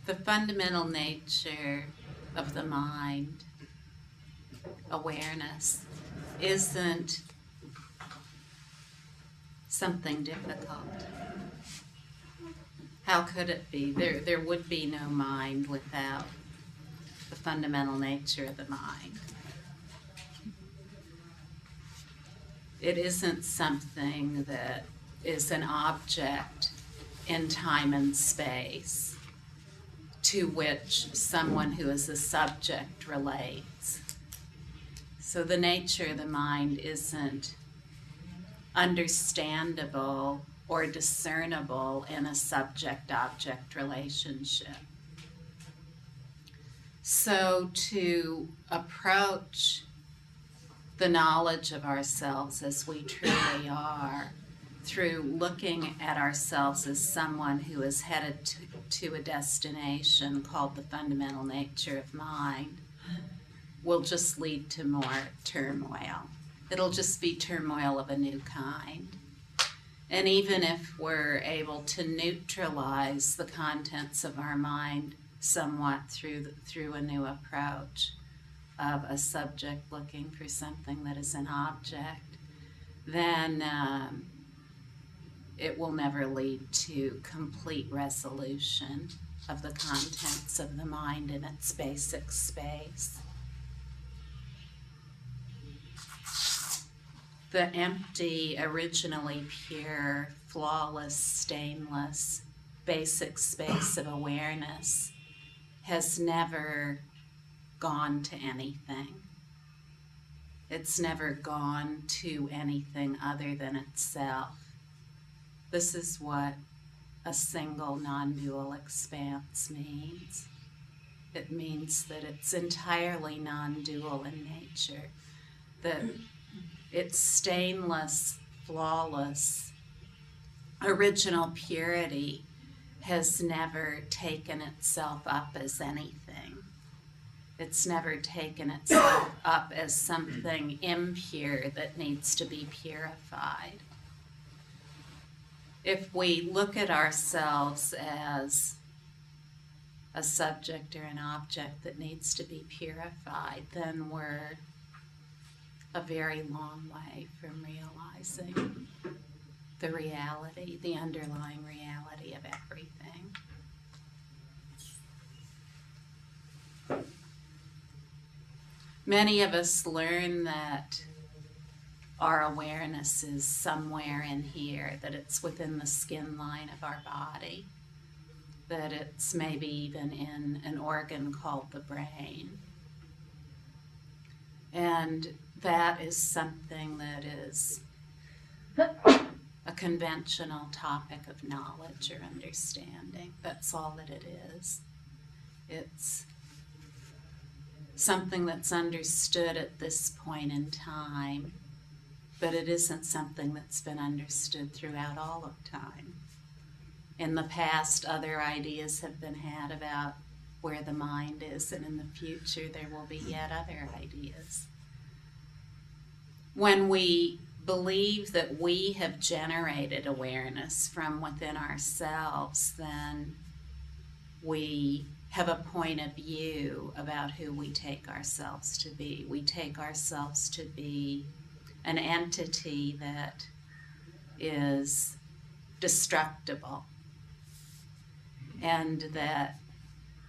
The fundamental nature of the mind, awareness, isn't something difficult. How could it be? There would be no mind without the fundamental nature of the mind. It isn't something that is an object in time and space to which someone who is a subject relates. So the nature of the mind isn't understandable or discernible in a subject-object relationship. So to approach the knowledge of ourselves as we truly are, through looking at ourselves as someone who is headed to a destination called the fundamental nature of mind, will just lead to more turmoil. It'll just be turmoil of a new kind. And even if we're able to neutralize the contents of our mind somewhat through a new approach of a subject looking for something that is an object, then it will never lead to complete resolution of the contents of the mind in its basic space. The empty, originally pure, flawless, stainless, basic space of awareness has never gone to anything. It's never gone to anything other than itself. This is what a single non-dual expanse means. It means that it's entirely non-dual in nature, that its stainless, flawless, original purity has never taken itself up as anything. It's never taken itself up as something impure that needs to be purified. If we look at ourselves as a subject or an object that needs to be purified, then we're a very long way from realizing the reality, the underlying reality of everything. Many of us learn that our awareness is somewhere in here, that it's within the skin line of our body, that it's maybe even in an organ called the brain. And that is something that is a conventional topic of knowledge or understanding. That's all that it is. It's something that's understood at this point in time, but it isn't something that's been understood throughout all of time. In the past, other ideas have been had about where the mind is, and in the future there will be yet other ideas. When we believe that we have generated awareness from within ourselves, then we have a point of view about who we take ourselves to be. We take ourselves to be an entity that is destructible, and that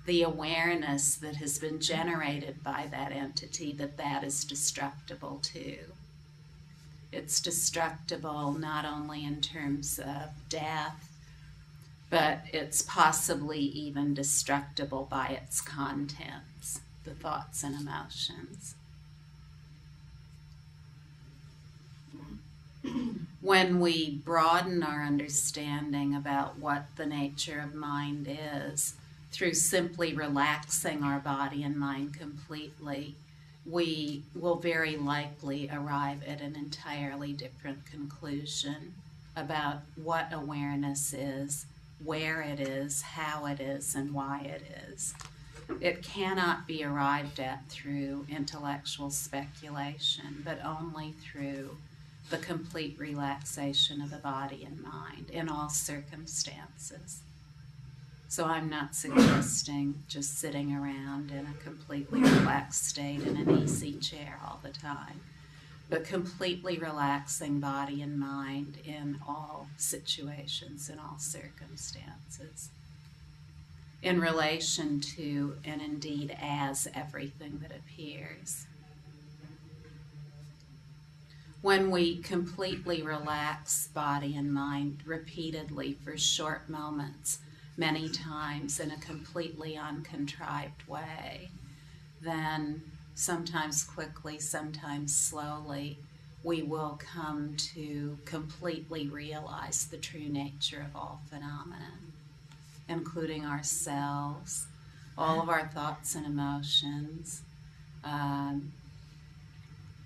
the awareness that has been generated by that entity, that is destructible too. It's destructible not only in terms of death, but it's possibly even destructible by its contents, the thoughts and emotions. When we broaden our understanding about what the nature of mind is, through simply relaxing our body and mind completely, we will very likely arrive at an entirely different conclusion about what awareness is, where it is, how it is, and why it is. It cannot be arrived at through intellectual speculation, but only through the complete relaxation of the body and mind in all circumstances. So I'm not suggesting just sitting around in a completely relaxed state in an easy chair all the time, but completely relaxing body and mind in all situations, in all circumstances, in relation to and indeed as everything that appears. When we completely relax body and mind repeatedly for short moments, many times in a completely uncontrived way, then sometimes quickly, sometimes slowly, we will come to completely realize the true nature of all phenomena, including ourselves, all of our thoughts and emotions,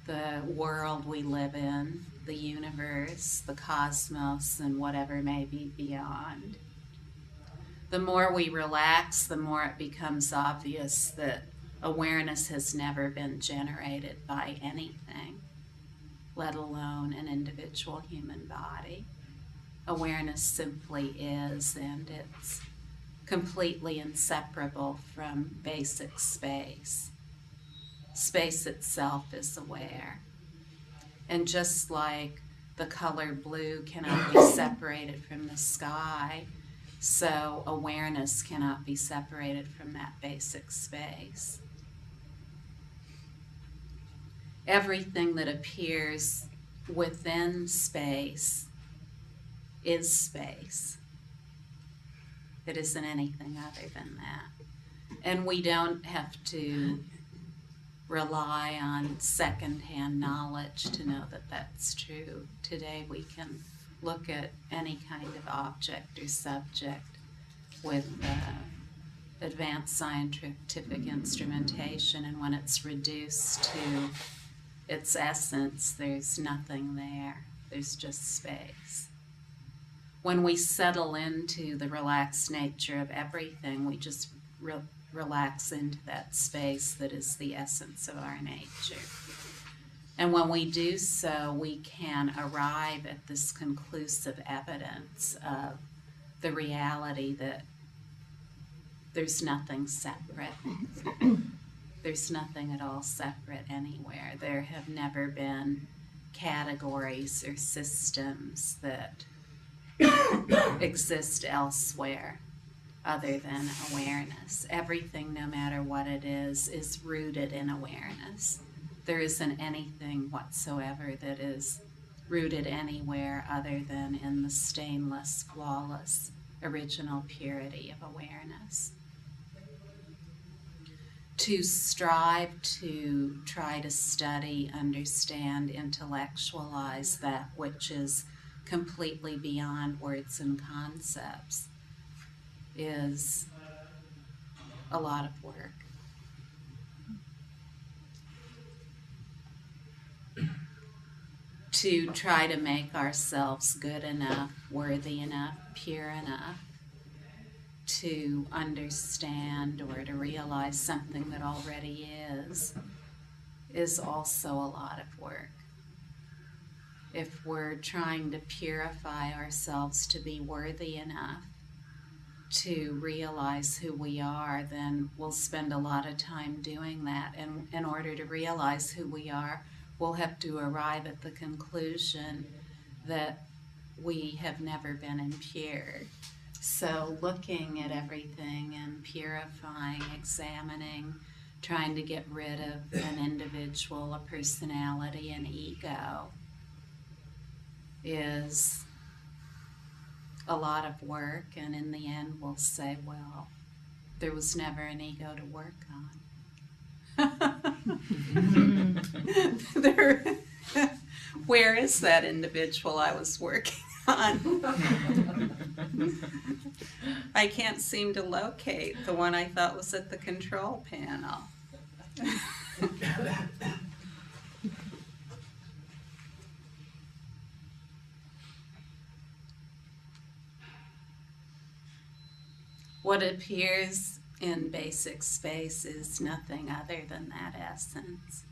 the world we live in, the universe, the cosmos, and whatever may be beyond. The more we relax, the more it becomes obvious that awareness has never been generated by anything, let alone an individual human body. Awareness simply is, and it's completely inseparable from basic space. Space itself is aware. And just like the color blue cannot be separated from the sky, so awareness cannot be separated from that basic space. Everything that appears within space is space. It isn't anything other than that. And we don't have to rely on secondhand knowledge to know that that's true. Today we can look at any kind of object or subject with advanced scientific instrumentation, and when it's reduced to its essence, there's nothing there. There's just space. When we settle into the relaxed nature of everything, we just relax into that space that is the essence of our nature. And when we do so, we can arrive at this conclusive evidence of the reality that there's nothing separate. There's nothing at all separate anywhere. There have never been categories or systems that exist elsewhere other than awareness. Everything, no matter what it is rooted in awareness. There isn't anything whatsoever that is rooted anywhere other than in the stainless, flawless, original purity of awareness. To strive to try to study, understand, intellectualize that which is completely beyond words and concepts is a lot of work. To try to make ourselves good enough, worthy enough, pure enough to understand or to realize something that already is also a lot of work. If we're trying to purify ourselves to be worthy enough to realize who we are, then we'll spend a lot of time doing that. And in order to realize who we are, we'll have to arrive at the conclusion that we have never been impure. So looking at everything and purifying, examining, trying to get rid of an individual, a personality, an ego is a lot of work, and in the end we'll say, well, there was never an ego to work on. Where is that individual I was working on? I can't seem to locate the one I thought was at the control panel. What appears in basic space is nothing other than that essence.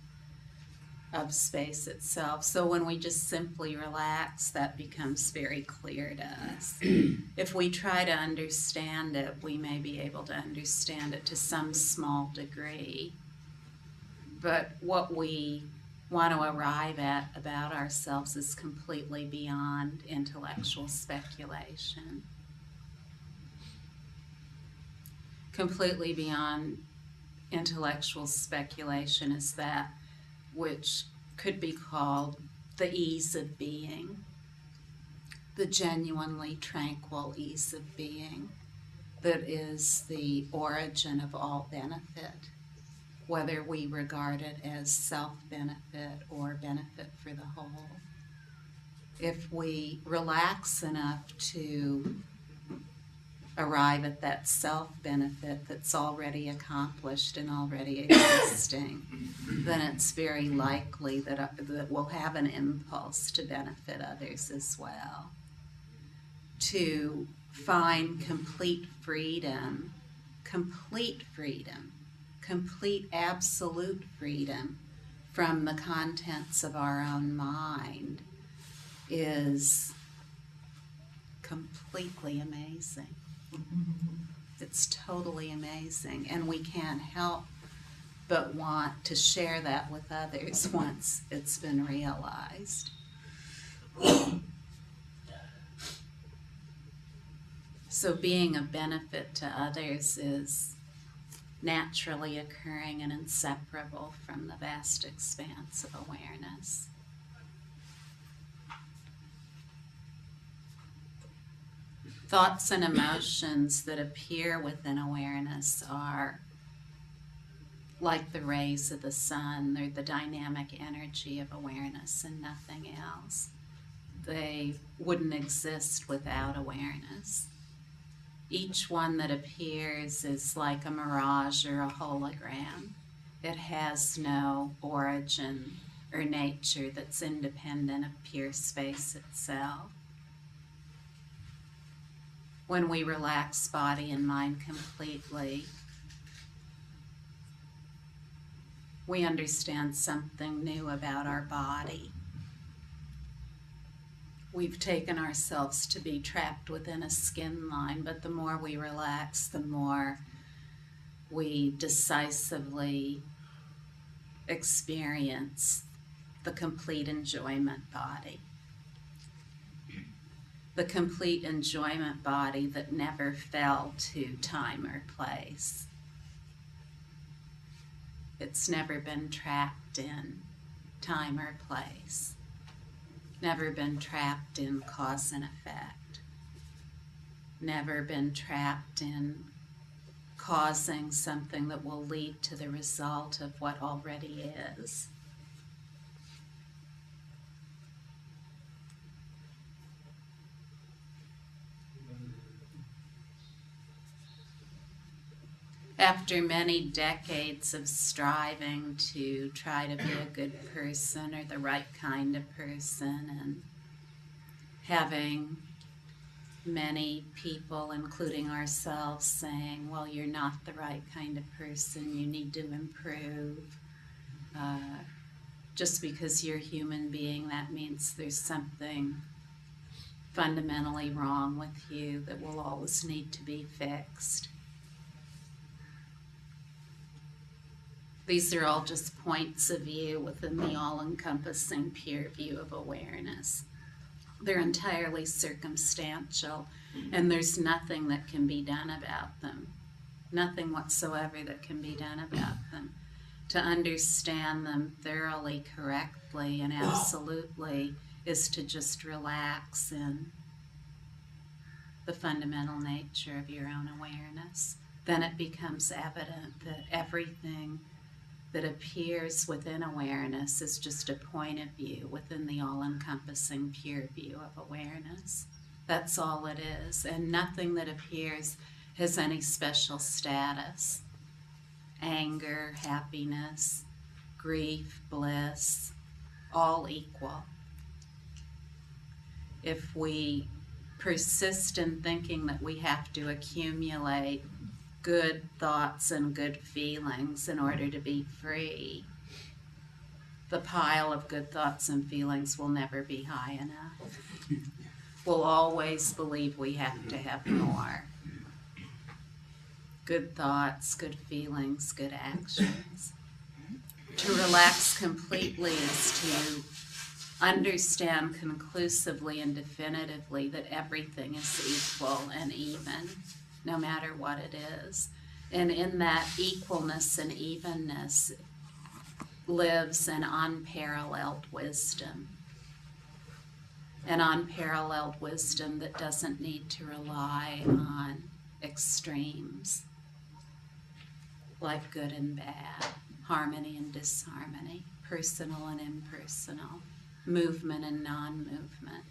of space itself. So when we just simply relax, that becomes very clear to us. If we try to understand it, we may be able to understand it to some small degree. But what we want to arrive at about ourselves is completely beyond intellectual speculation. Completely beyond intellectual speculation is that which could be called the ease of being, the genuinely tranquil ease of being that is the origin of all benefit, whether we regard it as self-benefit or benefit for the whole. If we relax enough to arrive at that self-benefit that's already accomplished and already existing, then it's very likely that we'll have an impulse to benefit others as well. To find complete freedom, complete absolute freedom from the contents of our own mind is completely amazing. It's totally amazing, and we can't help but want to share that with others once it's been realized. So being of benefit to others is naturally occurring and inseparable from the vast expanse of awareness. Thoughts and emotions that appear within awareness are like the rays of the sun. They're the dynamic energy of awareness and nothing else. They wouldn't exist without awareness. Each one that appears is like a mirage or a hologram. It has no origin or nature that's independent of pure space itself. When we relax body and mind completely, we understand something new about our body. We've taken ourselves to be trapped within a skin line, but the more we relax, the more we decisively experience the complete enjoyment body. The complete enjoyment body that never fell to time or place. It's never been trapped in time or place. Never been trapped in cause and effect. Never been trapped in causing something that will lead to the result of what already is. After many decades of striving to try to be a good person or the right kind of person, and having many people, including ourselves, saying, well, you're not the right kind of person, you need to improve. Just because you're a human being, that means there's something fundamentally wrong with you that will always need to be fixed. These are all just points of view within the all-encompassing pure view of awareness. They're entirely circumstantial, and there's nothing that can be done about them. Nothing whatsoever that can be done about them. To understand them thoroughly, correctly, and absolutely is to just relax in the fundamental nature of your own awareness. Then it becomes evident that everything that appears within awareness is just a point of view within the all-encompassing pure view of awareness. That's all it is, and nothing that appears has any special status. Anger, happiness, grief, bliss, all equal. If we persist in thinking that we have to accumulate good thoughts and good feelings in order to be free, the pile of good thoughts and feelings will never be high enough. We'll always believe we have to have more. Good thoughts, good feelings, good actions. To relax completely is to understand conclusively and definitively that everything is equal and even, no matter what it is. And in that equalness and evenness lives an unparalleled wisdom. An unparalleled wisdom that doesn't need to rely on extremes like good and bad, harmony and disharmony, personal and impersonal, movement and non-movement.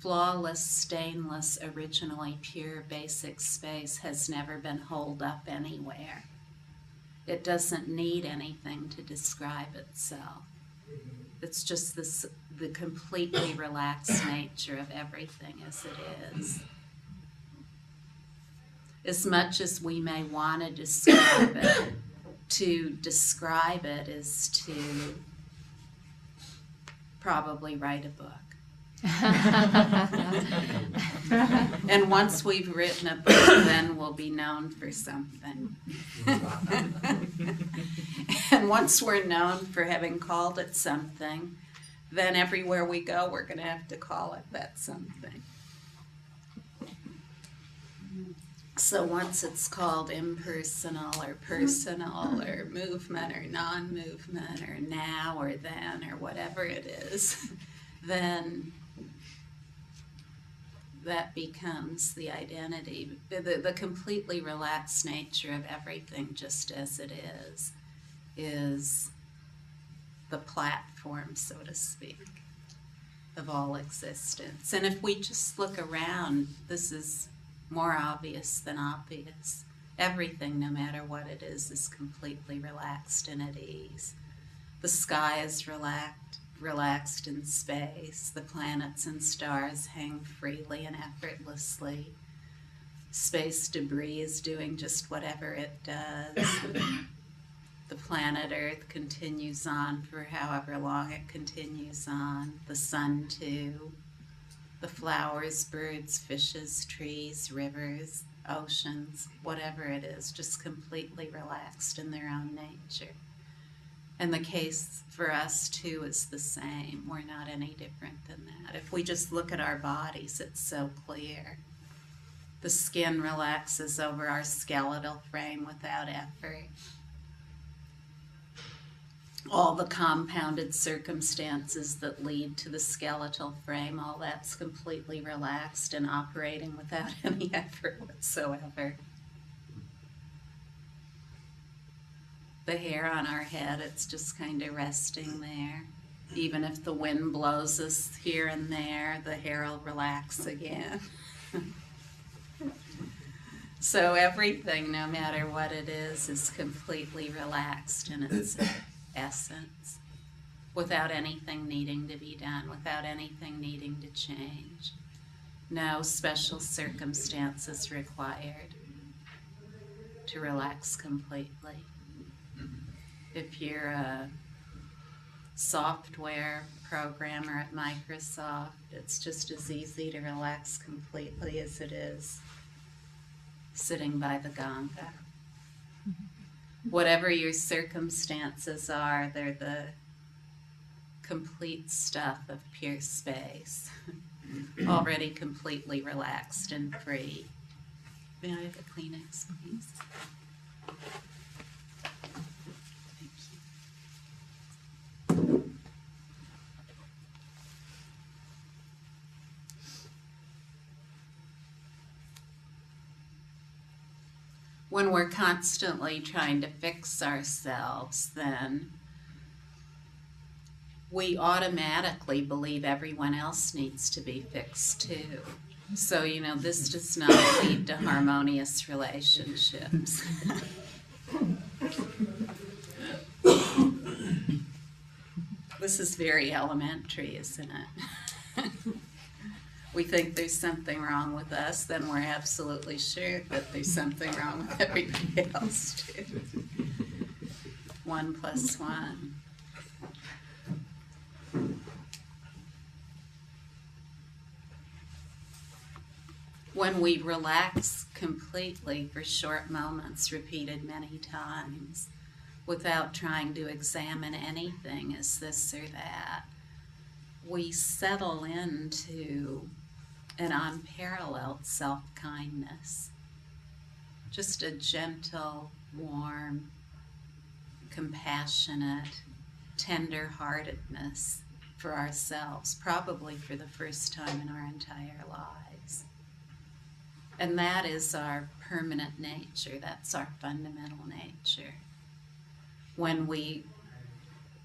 Flawless, stainless, originally pure, basic space has never been holed up anywhere. It doesn't need anything to describe itself. It's just the completely relaxed nature of everything as it is. As much as we may want to describe it is to probably write a book. And once we've written a book, then we'll be known for something. And once we're known for having called it something, then everywhere we go, we're going to have to call it that something. So once it's called impersonal or personal or movement or non-movement or now or then or whatever it is, then that becomes the identity. The completely relaxed nature of everything just as it is the platform, so to speak, of all existence. And if we just look around, this is more obvious than obvious. Everything, no matter what it is completely relaxed and at ease. The sky is relaxed in space. The planets and stars hang freely and effortlessly. Space debris is doing just whatever it does. The planet Earth continues on for however long it continues on. The sun too. The flowers, birds, fishes, trees, rivers, oceans, whatever it is, just completely relaxed in their own nature. And the case for us too is the same. We're not any different than that. If we just look at our bodies, it's so clear. The skin relaxes over our skeletal frame without effort. All the compounded circumstances that lead to the skeletal frame, all that's completely relaxed and operating without any effort whatsoever. The hair on our head, it's just kind of resting there. Even if the wind blows us here and there, the hair will relax again. So everything, no matter what it is completely relaxed in its essence, without anything needing to be done, without anything needing to change. No special circumstances required to relax completely. If you're a software programmer at Microsoft, it's just as easy to relax completely as it is sitting by the Ganga. Whatever your circumstances are, they're the complete stuff of pure space, already completely relaxed and free. May I have a Kleenex, please? Thank you. When we're constantly trying to fix ourselves, then we automatically believe everyone else needs to be fixed too. So, this does not lead to harmonious relationships. This is very elementary, isn't it? We think there's something wrong with us, then we're absolutely sure that there's something wrong with everybody else too. 1 + 1. When we relax completely for short moments, repeated many times, without trying to examine anything as this or that, we settle into an unparalleled self-kindness. Just a gentle, warm, compassionate, tender-heartedness for ourselves, probably for the first time in our entire lives. And that is our permanent nature. That's our fundamental nature. When we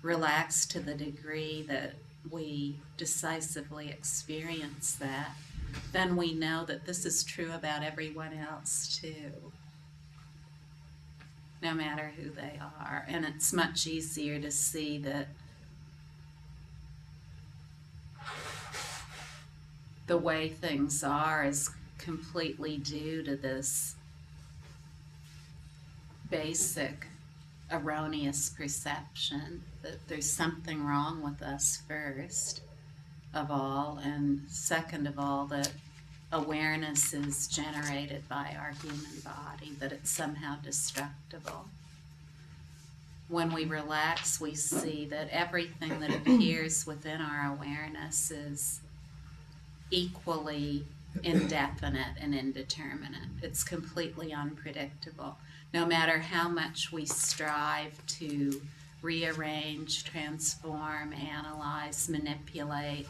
relax to the degree that we decisively experience that, then we know that this is true about everyone else too, no matter who they are. And it's much easier to see that the way things are is completely due to this basic erroneous perception that there's something wrong with us first of all, and second of all, that awareness is generated by our human body, that it's somehow destructible. When we relax, we see that everything that appears within our awareness is equally indefinite and indeterminate. It's completely unpredictable. No matter how much we strive to rearrange, transform, analyze, manipulate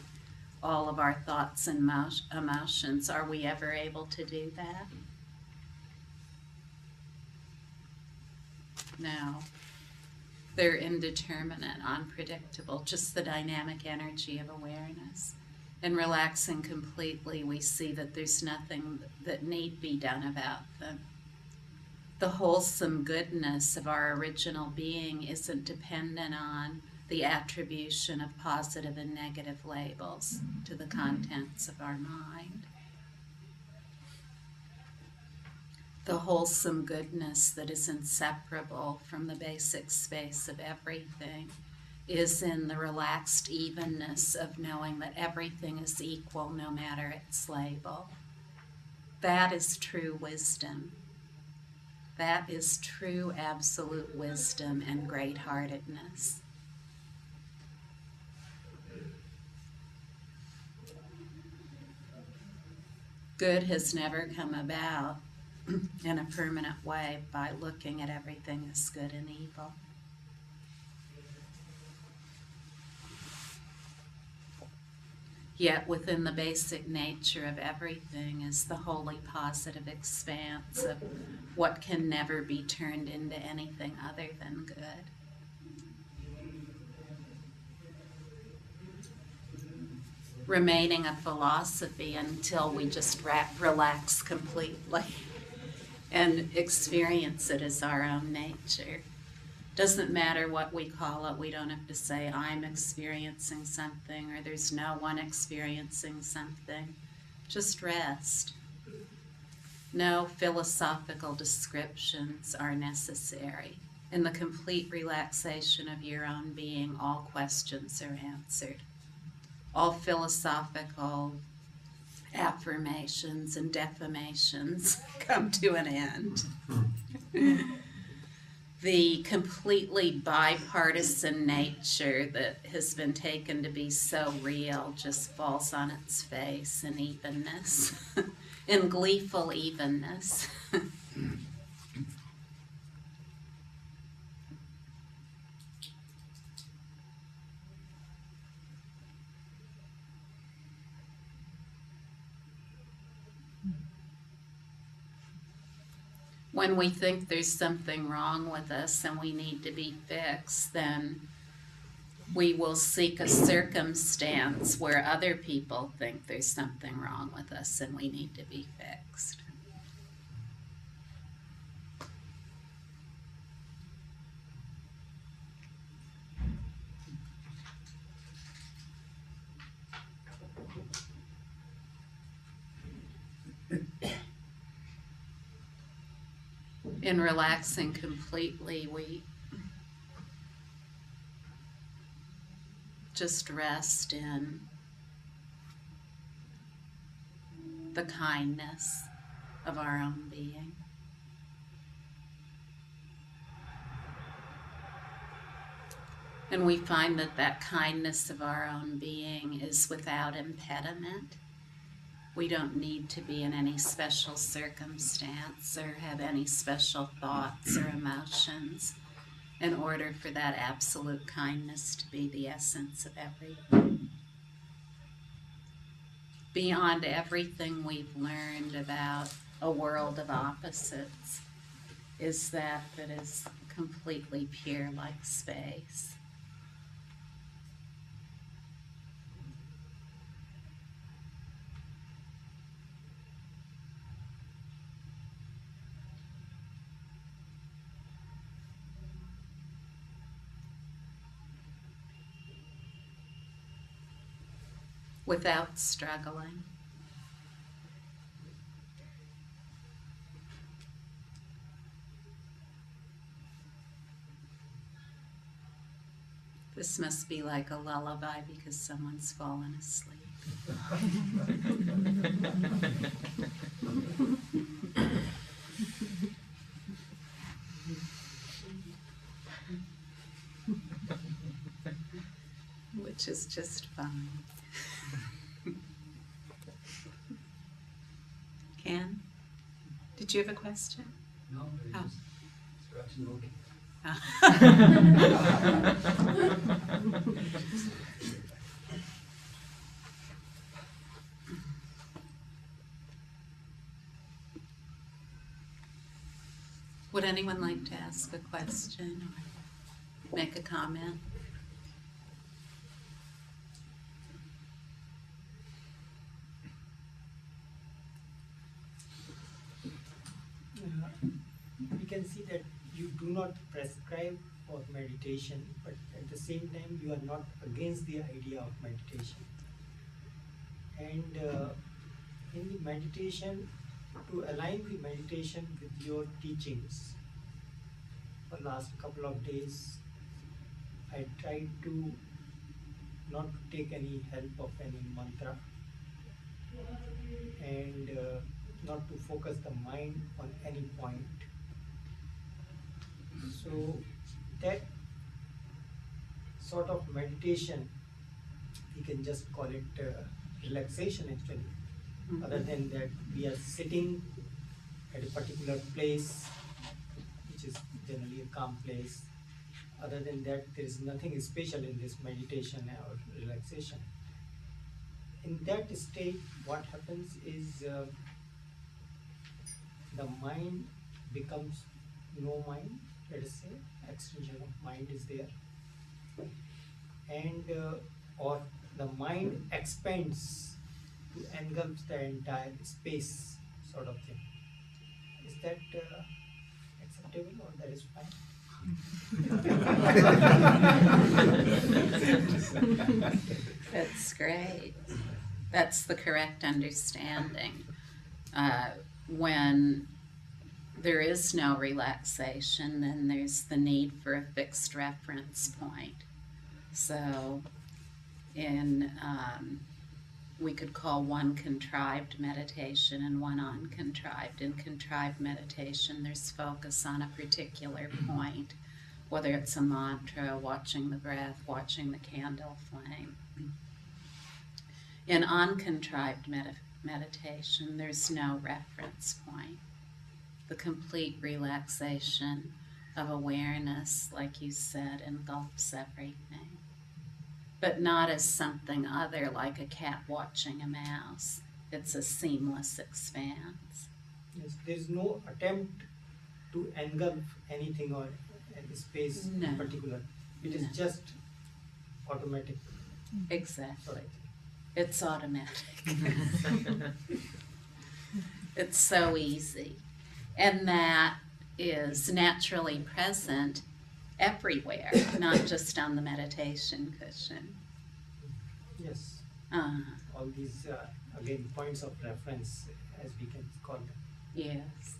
all of our thoughts and emotions, are we ever able to do that? No. They're indeterminate, unpredictable, just the dynamic energy of awareness. And relaxing completely, we see that there's nothing that need be done about them. The wholesome goodness of our original being isn't dependent on the attribution of positive and negative labels to the contents of our mind. The wholesome goodness that is inseparable from the basic space of everything is in the relaxed evenness of knowing that everything is equal no matter its label. That is true wisdom. That is true absolute wisdom and great-heartedness. Good has never come about in a permanent way by looking at everything as good and evil. Yet within the basic nature of everything is the wholly positive expanse of what can never be turned into anything other than good. Remaining a philosophy until we just relax completely and experience it as our own nature. Doesn't matter what we call it. We don't have to say, I'm experiencing something, or there's no one experiencing something. Just rest. No philosophical descriptions are necessary. In the complete relaxation of your own being, all questions are answered. All philosophical affirmations and defamations come to an end. The completely bipartisan nature that has been taken to be so real just falls on its face in evenness, in gleeful evenness. When we think there's something wrong with us and we need to be fixed, then we will seek a circumstance where other people think there's something wrong with us and we need to be fixed. In relaxing completely, we just rest in the kindness of our own being. And we find that that kindness of our own being is without impediment. We don't need to be in any special circumstance or have any special thoughts or emotions in order for that absolute kindness to be the essence of everything. Beyond everything we've learned about a world of opposites is that is completely pure like space. Without struggling. This must be like a lullaby because someone's fallen asleep. Which is just fine. Ken, did you have a question? No, but just scratching okay. Would anyone like to ask a question or make a comment? We can see that you do not prescribe for meditation, but at the same time you are not against the idea of meditation. And in the meditation, to align the meditation with your teachings, for last couple of days, I tried to not take any help of any mantra and not to focus the mind on any point. So that sort of meditation, we can just call it relaxation actually. Mm-hmm. Other than that, we are sitting at a particular place, which is generally a calm place. Other than that, there is nothing special in this meditation or relaxation. In that state, what happens is the mind becomes no mind, let us say, extension of mind is there. And or the mind expands to engulf the entire space sort of thing. Is that acceptable or that is fine? That's great. That's the correct understanding. When there is no relaxation, then there's the need for a fixed reference point. So we could call one contrived meditation and one uncontrived. In contrived meditation, there's focus on a particular point, whether it's a mantra, watching the breath, watching the candle flame. In uncontrived meditation, there's no reference point. The complete relaxation of awareness, like you said, engulfs everything. But not as something other, like a cat watching a mouse. It's a seamless expanse. Yes, there's no attempt to engulf anything or any space in particular. It is just automatic. Exactly. It's automatic. It's so easy. And that is naturally present everywhere, not just on the meditation cushion. Yes. All these, again, points of reference, as we can call them. Yes.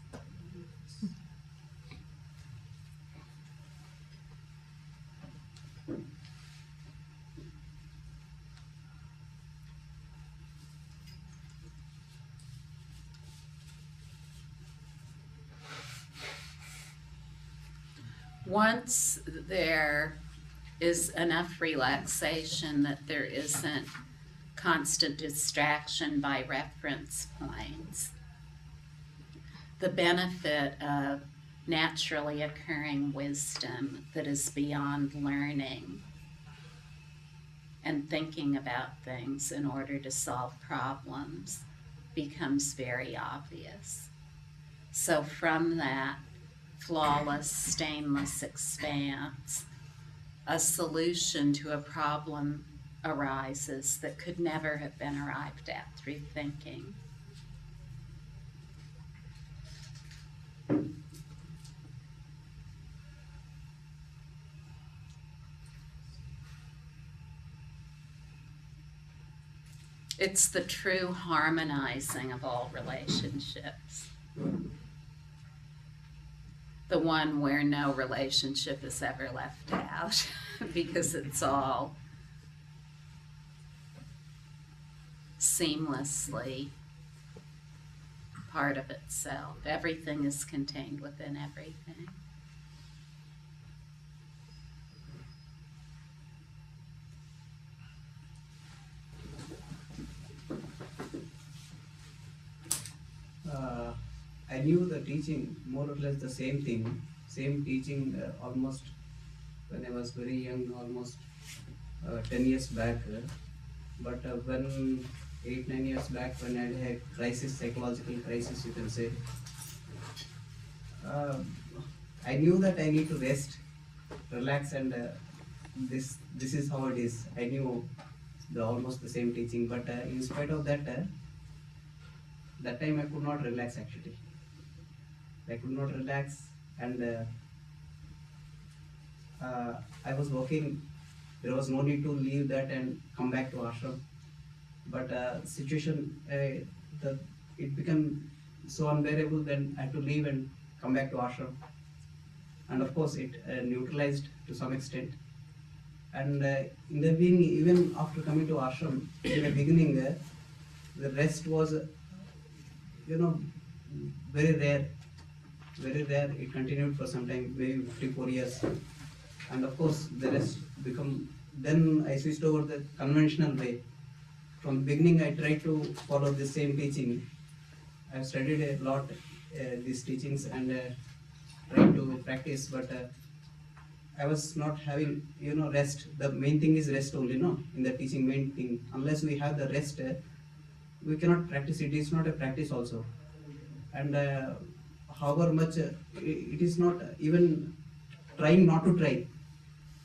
Once there is enough relaxation that there isn't constant distraction by reference points, the benefit of naturally occurring wisdom that is beyond learning and thinking about things in order to solve problems becomes very obvious. So from that flawless, stainless expanse, a solution to a problem arises that could never have been arrived at through thinking. It's the true harmonizing of all relationships. The one where no relationship is ever left out because it's all seamlessly part of itself. Everything is contained within everything. I knew the teaching, more or less the same thing, same teaching almost when I was very young, almost 10 years back. But when 8-9 years back, when I had a crisis, psychological crisis, you can say, I knew that I need to rest, relax, and this is how it is. I knew almost the same teaching, but in spite of that, that time I could not relax actually. I could not relax, and I was working. There was no need to leave that and come back to ashram. But situation, it became so unbearable. Then I had to leave and come back to ashram. And of course, it neutralized to some extent. And in the beginning, even after coming to ashram, in the beginning, the rest was, very rare. Very rare. It continued for some time, maybe 3-4 years. And of course, the rest become. Then I switched over the conventional way. From the beginning, I tried to follow the same teaching. I've studied a lot these teachings and tried to practice, but I was not having, rest. The main thing is rest only, no? In the teaching, main thing. Unless we have the rest, we cannot practice. It is not a practice also. And however much, it is not even trying not to try.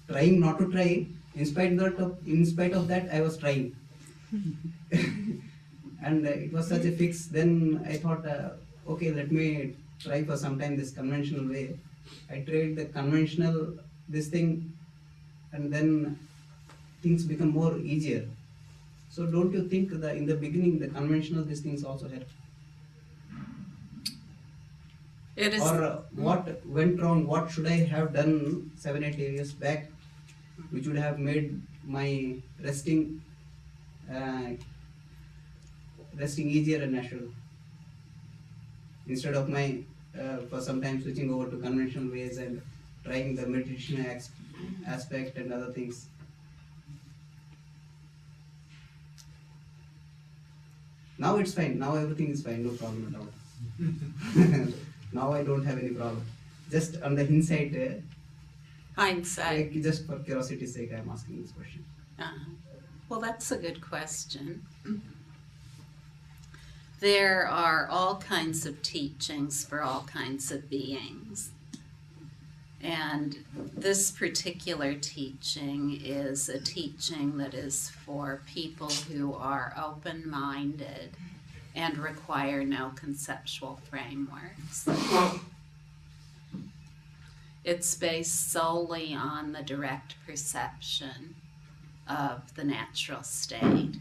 Trying not to try, in spite of that, I was trying. And it was such a fix. Then I thought, okay, let me try for some time this conventional way. I tried the conventional, this thing, and then things become more easier. So don't you think that in the beginning, the conventional, these things also help? It is. Or what went wrong? What should I have done 7-8 years back, which would have made my resting easier and natural, instead of my for some time switching over to conventional ways and trying the meditation aspect and other things. Now it's fine. Now everything is fine. No problem at all. Now I don't have any problem. Just on the hindsight, Hindsight. just for curiosity's sake, I'm asking this question. Well, that's a good question. There are all kinds of teachings for all kinds of beings. And this particular teaching is a teaching that is for people who are open-minded and require no conceptual frameworks. It's based solely on the direct perception of the natural state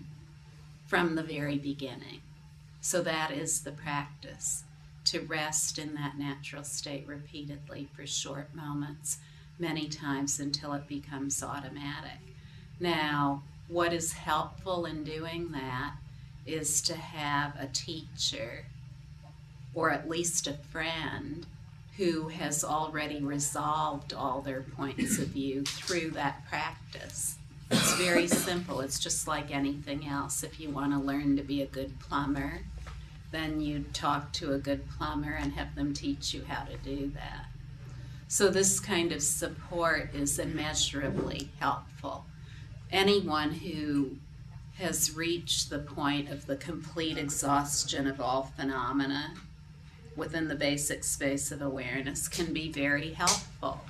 from the very beginning. So that is the practice, to rest in that natural state repeatedly for short moments, many times until it becomes automatic. Now, what is helpful in doing that is to have a teacher, or at least a friend, who has already resolved all their points of view through that practice. It's very simple. It's just like anything else. If you want to learn to be a good plumber, then you talk to a good plumber and have them teach you how to do that. So this kind of support is immeasurably helpful. Anyone who has reached the point of the complete exhaustion of all phenomena within the basic space of awareness can be very helpful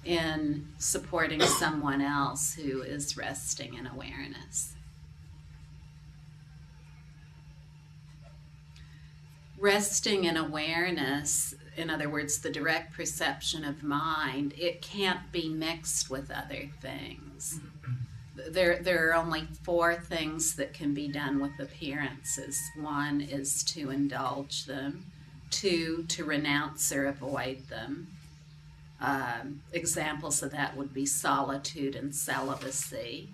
in supporting someone else who is resting in awareness. Resting in awareness, in other words, the direct perception of mind, it can't be mixed with other things. There are only 4 things that can be done with appearances. 1 is to indulge them. 2, to renounce or avoid them. Examples of that would be solitude and celibacy.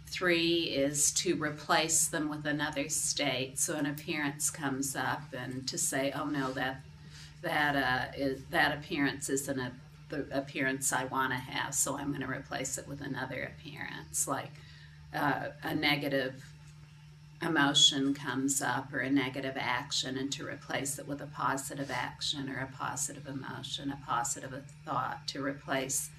3 is to replace them with another state. So an appearance comes up, and to say, oh no, that appearance isn't the appearance I want to have, so I'm going to replace it with another appearance, like a negative emotion comes up or a negative action, and to replace it with a positive action or a positive emotion, a positive thought, to replace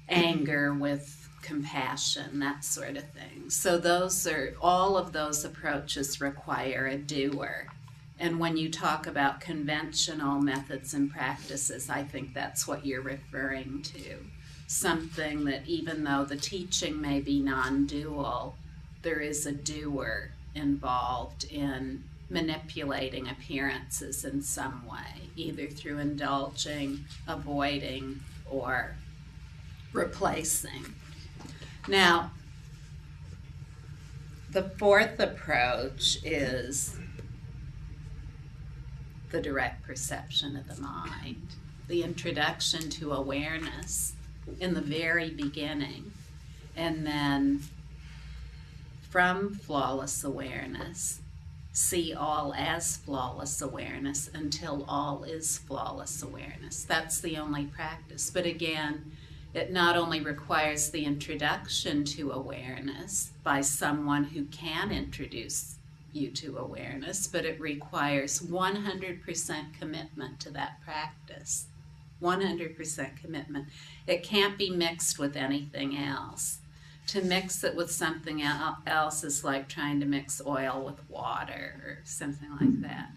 anger with compassion, that sort of thing. So all of those approaches require a doer. And when you talk about conventional methods and practices, I think that's what you're referring to. Something that even though the teaching may be non-dual, there is a doer involved in manipulating appearances in some way, either through indulging, avoiding, or replacing. Now, the 4th approach is the direct perception of the mind, the introduction to awareness in the very beginning, and then from flawless awareness, see all as flawless awareness until all is flawless awareness. That's the only practice. But again, it not only requires the introduction to awareness by someone who can introduce you to awareness, but it requires 100% commitment to that practice. 100% commitment. It can't be mixed with anything else. To mix it with something else is like trying to mix oil with water or something like that.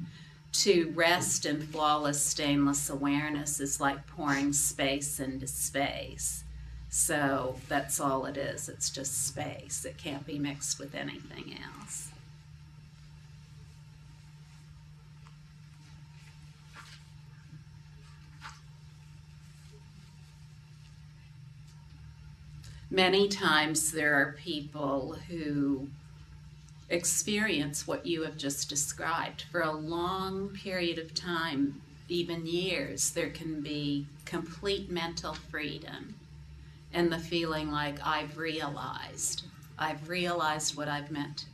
To rest in flawless, stainless awareness is like pouring space into space. So that's all it is. It's just space. It can't be mixed with anything else. Many times there are people who experience what you have just described. For a long period of time, even years, there can be complete mental freedom and the feeling like I've realized what I've meant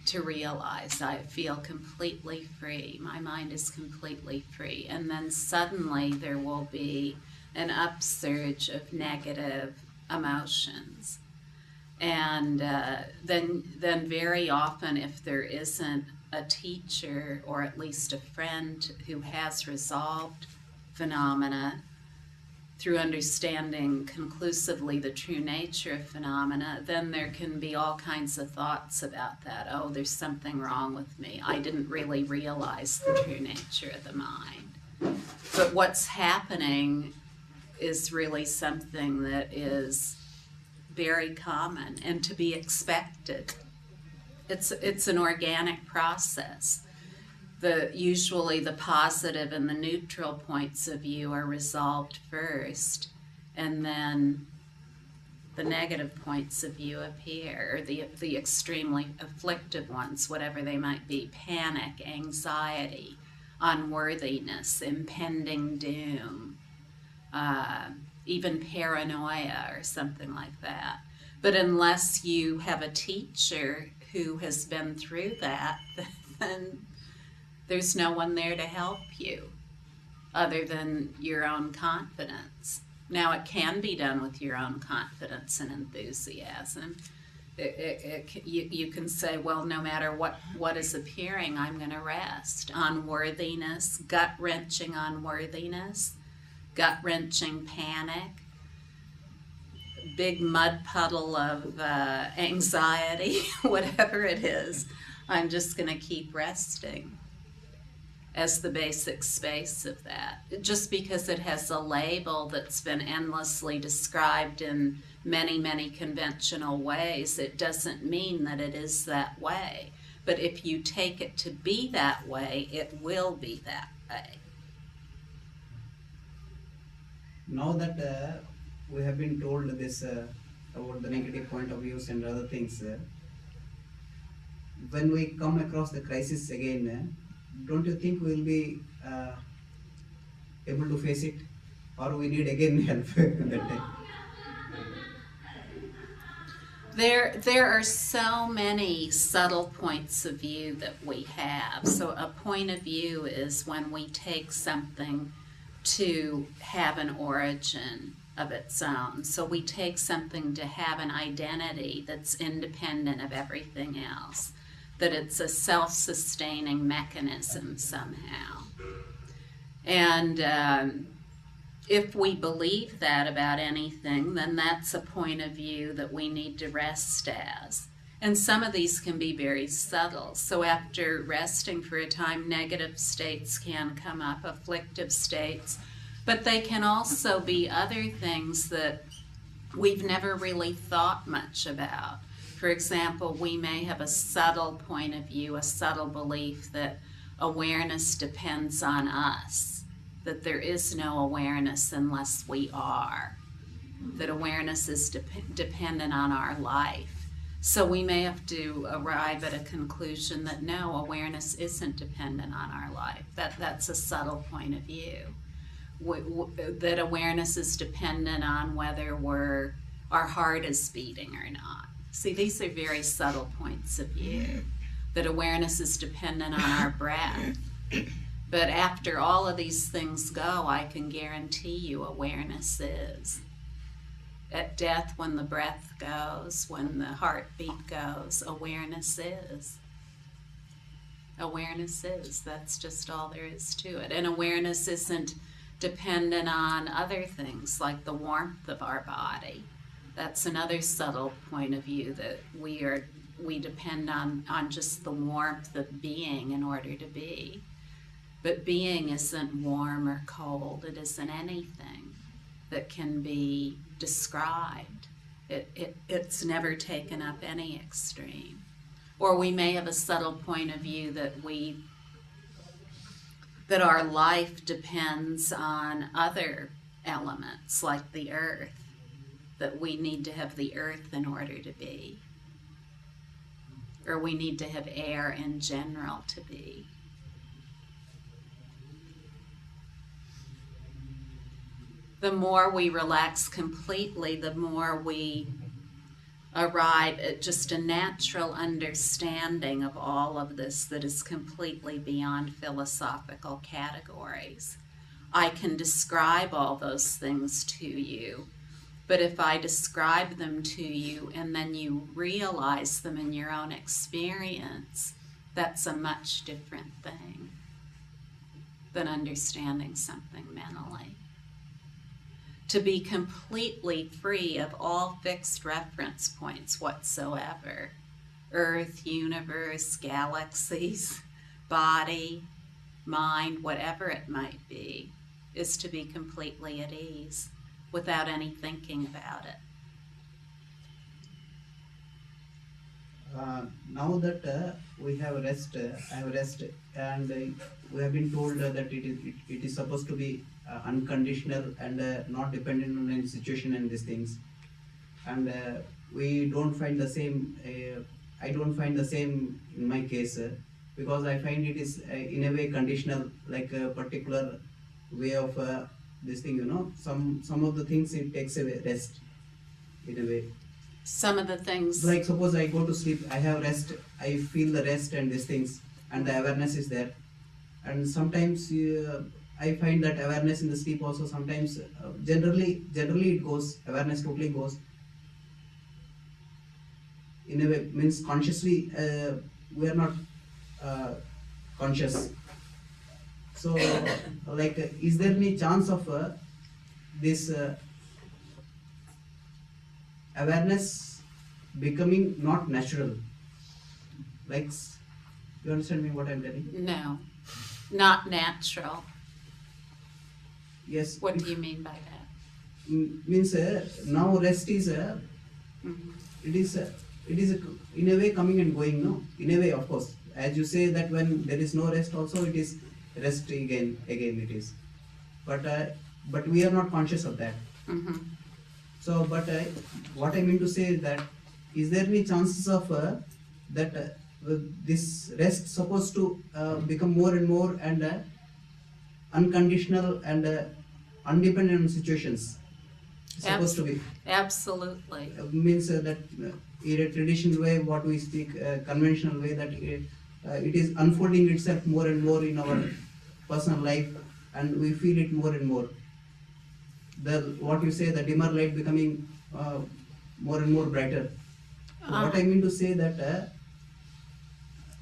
to realize. I feel completely free. My mind is completely free. And then suddenly there will be an upsurge of negative emotions. And then very often, if there isn't a teacher or at least a friend who has resolved phenomena through understanding conclusively the true nature of phenomena, then there can be all kinds of thoughts about that. Oh, there's something wrong with me. I didn't really realize the true nature of the mind. But what's happening is really something that is very common and to be expected. It's an organic process. Usually the positive and the neutral points of view are resolved first, and then the negative points of view appear, or the extremely afflictive ones, whatever they might be: panic, anxiety, unworthiness, impending doom, even paranoia or something like that. But unless you have a teacher who has been through that, then there's no one there to help you. other than your own confidence. Now, it can be done with your own confidence and enthusiasm. You can say, well, no matter what is appearing, I'm going to rest. Unworthiness, gut-wrenching unworthiness, gut-wrenching panic, big mud puddle of anxiety, whatever it is, I'm just going to keep resting as the basic space of that. Just because it has a label that's been endlessly described in many, many conventional ways, it doesn't mean that it is that way. But if you take it to be that way, it will be that way. Now that we have been told this about the negative point of views and other things, when we come across the crisis again, don't you think we will be able to face it, or we need again help at that time? There are so many subtle points of view that we have. So a point of view is when we take something to have an origin of its own. So we take something to have an identity that's independent of everything else, that it's a self-sustaining mechanism somehow. And if we believe that about anything, then that's a point of view that we need to rest as. And some of these can be very subtle. So after resting for a time, negative states can come up, afflictive states, but they can also be other things that we've never really thought much about. For example, we may have a subtle point of view, a subtle belief that awareness depends on us, that there is no awareness unless we are, that awareness is dependent on our life. So we may have to arrive at a conclusion that no, awareness isn't dependent on our life. That's a subtle point of view. That awareness is dependent on whether our heart is beating or not. See, these are very subtle points of view. That awareness is dependent on our breath. But after all of these things go, I can guarantee you awareness is. At death, when the breath goes, when the heartbeat goes, awareness is. Awareness is. That's just all there is to it. And awareness isn't dependent on other things like the warmth of our body. That's another subtle point of view, that we depend on just the warmth of being in order to be. But being isn't warm or cold. It isn't anything that can be described. It's never taken up any extreme. Or we may have a subtle point of view that our life depends on other elements like the earth, that we need to have the earth in order to be, or we need to have air in general to be. The more we relax completely, the more we arrive at just a natural understanding of all of this that is completely beyond philosophical categories. I can describe all those things to you, but if I describe them to you and then you realize them in your own experience, that's a much different thing than understanding something mentally. To be completely free of all fixed reference points whatsoever, earth, universe, galaxies, body, mind, whatever it might be, is to be completely at ease without any thinking about it. Now that we have rest, I have rest, and we have been told that it is supposed to be unconditional and not dependent on any situation and these things. And we don't find the same. I don't find the same in my case because I find it is in a way conditional, like a particular way of this thing. Some of the things it takes away rest in a way. Some of the things, Like suppose I go to sleep, I have rest, I feel the rest and these things, and the awareness is there. And sometimes I find that awareness in the sleep also sometimes, generally it goes, awareness totally goes. In a way, means consciously, we are not uh, conscious. So, like, is there any chance of this awareness becoming not natural? Like, you understand me what I'm telling? No, not natural. Yes. What do you mean by that? Means now rest is Mhm. it is in a way coming and going, no, in a way, of course, as you say that when there is no rest also it is rest again it is, but we are not conscious of that. Mhm. So but what I mean to say is that, is there any chances of that this rest supposed to become more and more and unconditional and undependent on situations, supposed to be Absolutely. means that in a traditional way, what we speak, conventional way, that it is unfolding itself more and more in our personal life, and we feel it more and more. The what you say, the dimmer light becoming more and more brighter. So what I mean to say that,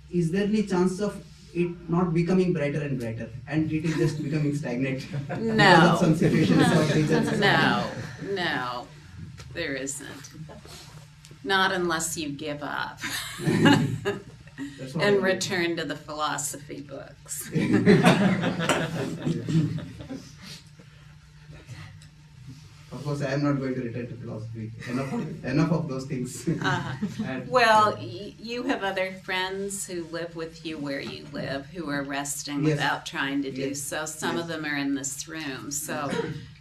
is there any chance of it not becoming brighter and brighter, and it is just becoming stagnant because No. of some situations or reasons? No, there isn't. Not unless you give up That's what I and mean. return to the philosophy books. Of course, I am not going to return to philosophy. Enough of those things. And- Well, you have other friends who live with you where you live who are resting Yes. without trying to do Yes. so. Some of Yes. them are in this room. So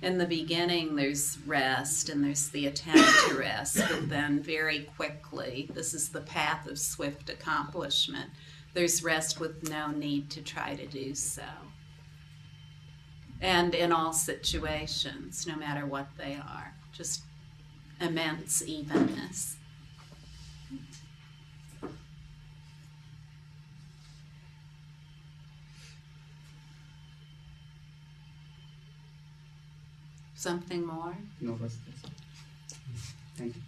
in the beginning, there's rest and there's the attempt to rest, but then very quickly, this is the path of swift accomplishment. There's rest with no need to try to do so. And in all situations, no matter what they are, just immense evenness. Something more? No, that's all. Thank you.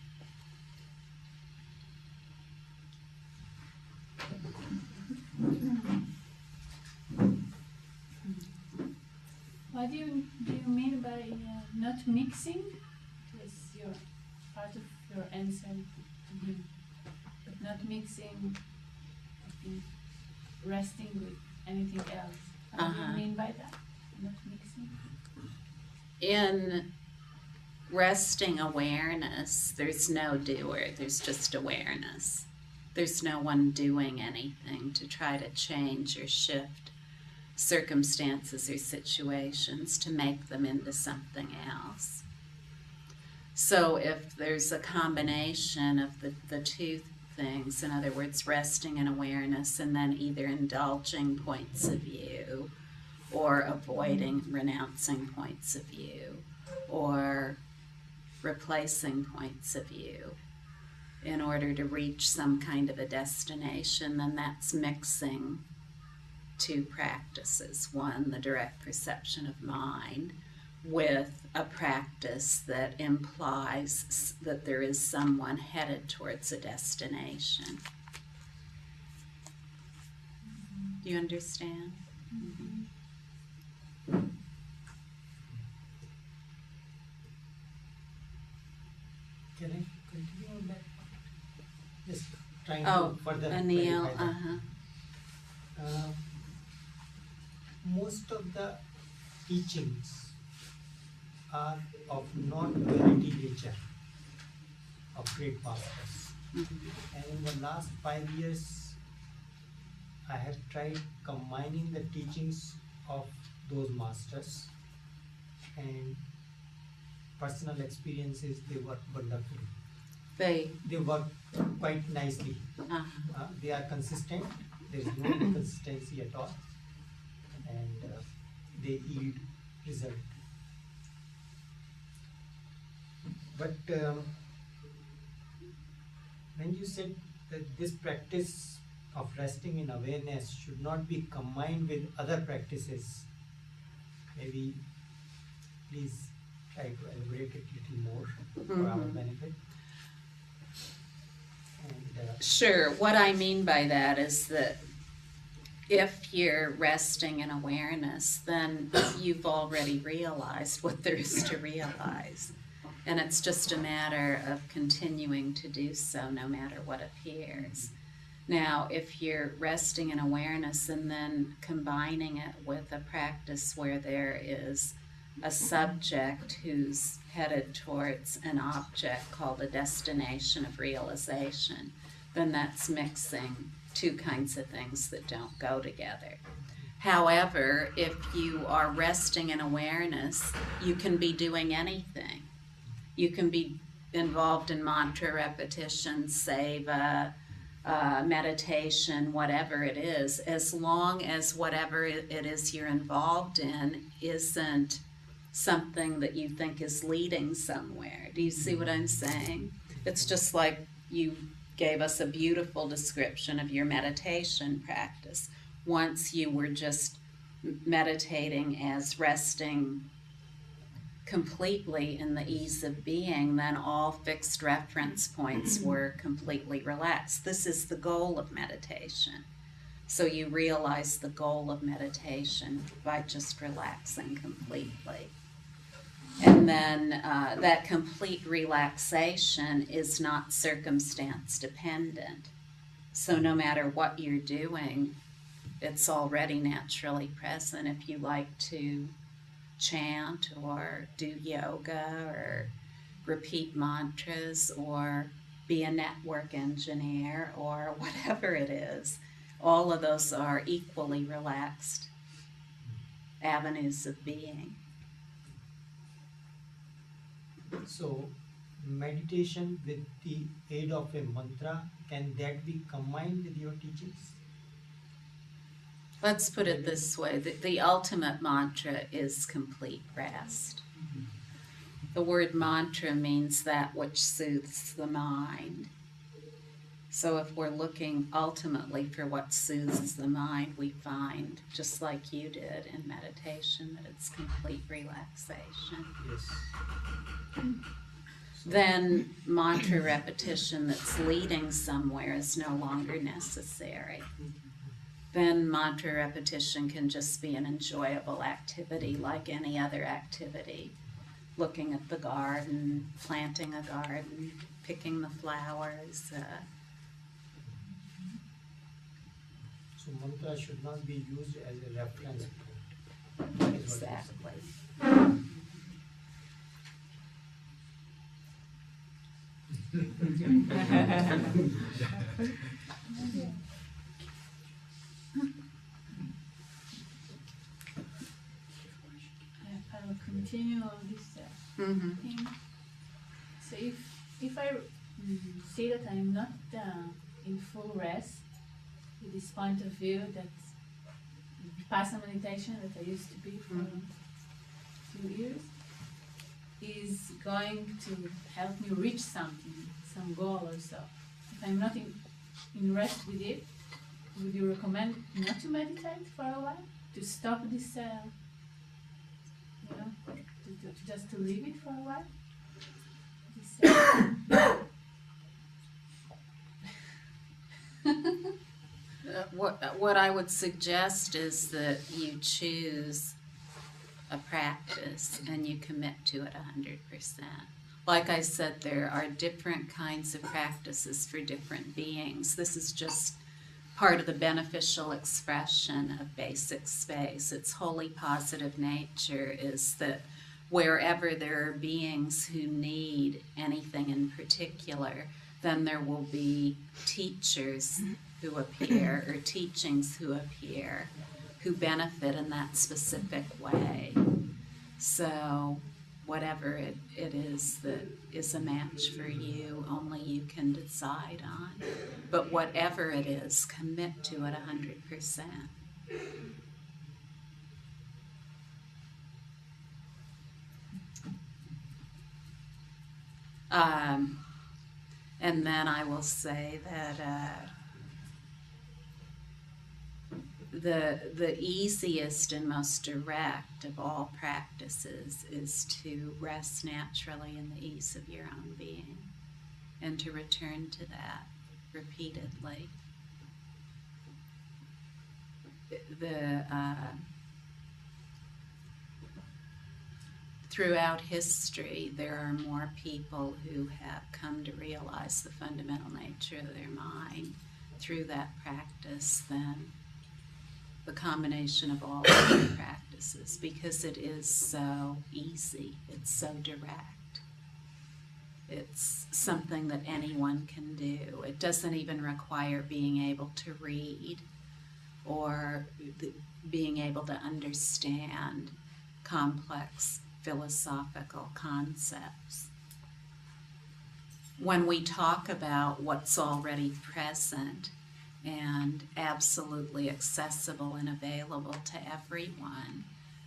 What do you mean by not mixing? Was your part of your answer to him, but not mixing, I think, resting with anything else. What do Uh-huh. you mean by that? Not mixing. In resting awareness, there's no doer, there's just awareness. There's no one doing anything to try to change or shift circumstances or situations to make them into something else. So if there's a combination of the two things, in other words, resting in awareness and then either indulging points of view or avoiding, renouncing points of view, or replacing points of view in order to reach some kind of a destination, then that's mixing two practices. One, the direct perception of mind, with a practice that implies that there is someone headed towards a destination. Do you understand? Can I continue on that? Just trying Oh, to further Anil, clarify that. uh-huh. Most of the teachings are of non-duality nature of great masters. And in the last 5 years, I have tried combining the teachings of those masters and personal experiences. They work wonderfully. They work quite nicely. They are consistent. There is no inconsistency at all, and they yield result. But when you said that this practice of resting in awareness should not be combined with other practices, maybe please try to elaborate it a little more for our Mhm. benefit. And Sure. What I mean by that is that if you're resting in awareness, then you've already realized what there is to realize. And it's just a matter of continuing to do so no matter what appears. Now, if you're resting in awareness and then combining it with a practice where there is a subject who's headed towards an object called a destination of realization, then that's mixing two kinds of things that don't go together. However, if you are resting in awareness, you can be doing anything. You can be involved in mantra repetition, seva, meditation, whatever it is, as long as whatever it is you're involved in isn't something that you think is leading somewhere. Do you see what I'm saying? It's just like you gave us a beautiful description of your meditation practice. Once you were just meditating as resting completely in the ease of being, then all fixed reference points were completely relaxed. This is the goal of meditation. So you realize the goal of meditation by just relaxing completely. And then that complete relaxation is not circumstance dependent. So no matter what you're doing, it's already naturally present. If you like to chant or do yoga or repeat mantras or be a network engineer or whatever it is, all of those are equally relaxed avenues of being. so meditation with the aid of a mantra, can that be combined with your teachings? Let's put it this way, the ultimate mantra is complete rest. The word mantra means that which soothes the mind. So if we're looking ultimately for what soothes the mind, we find, just like you did in meditation, that it's complete relaxation. Yes. Then mantra repetition that's leading somewhere is no longer necessary. Then mantra repetition can just be an enjoyable activity like any other activity. Looking at the garden, planting a garden, picking the flowers. So mantra should not be used as a reference point. Exactly. I will continue on this Mm-hmm. thing. So if I say that I'm not in full rest, with this point of view that Vipassana meditation that I used to be for a few years is going to help me reach something, some goal or so. If I'm not in rest with it, would you recommend not to meditate for a while? To stop this, just to leave it for a while? This, What I would suggest is that you choose a practice and you commit to it 100%. Like I said, there are different kinds of practices for different beings. This is just part of the beneficial expression of basic space. Its wholly positive nature is that wherever there are beings who need anything in particular, then there will be teachers who appear or teachings who appear who benefit in that specific way. So whatever it is that is a match for you, only you can decide on. But whatever it is, commit to it 100%. And then I will say that the easiest and most direct of all practices is to rest naturally in the ease of your own being and to return to that repeatedly. Throughout history, there are more people who have come to realize the fundamental nature of their mind through that practice than the combination of all other practices, because it is so easy, it's so direct. It's something that anyone can do. It doesn't even require being able to read or being able to understand complex philosophical concepts. When we talk about what's already present and absolutely accessible and available to everyone,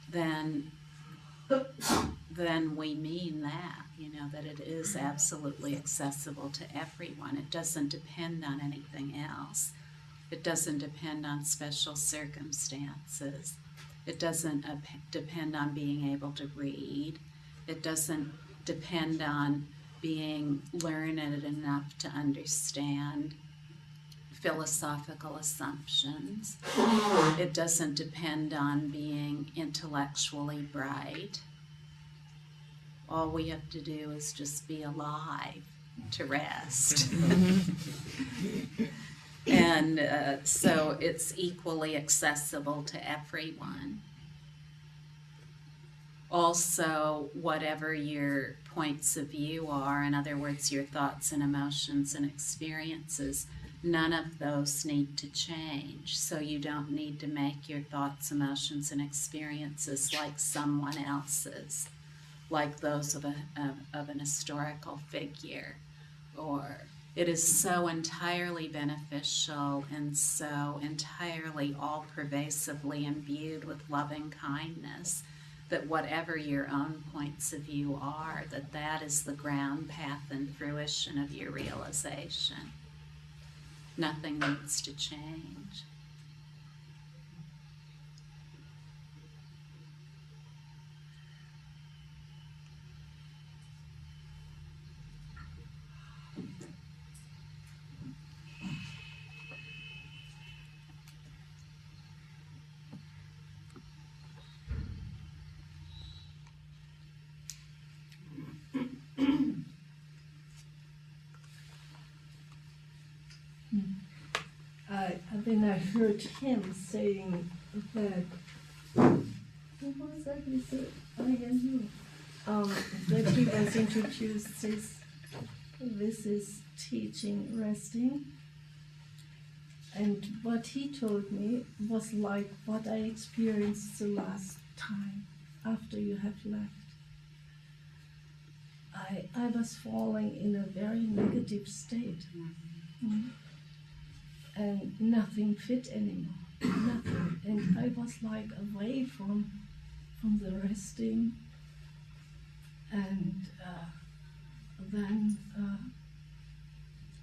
then we mean that, that it is absolutely accessible to everyone. It doesn't depend on anything else. It doesn't depend on special circumstances. It doesn't depend on being able to read. It doesn't depend on being learned enough to understand philosophical assumptions. It doesn't depend on being intellectually bright. All we have to do is just be alive to rest. And so it's equally accessible to everyone. Also, whatever your points of view are, in other words, your thoughts and emotions and experiences, none of those need to change. So you don't need to make your thoughts, emotions, and experiences like someone else's, like those of an historical figure. Or it is so entirely beneficial and so entirely all-pervasively imbued with loving kindness that whatever your own points of view are, that is the ground, path, and fruition of your realization. Nothing needs to change. Then I heard him saying that, what was that he said? That he was introduced this is teaching resting. And what he told me was like what I experienced the last time after you have left. I was falling in a very negative state. Mm-hmm. And nothing fit anymore, nothing. And I was like away from the resting, and then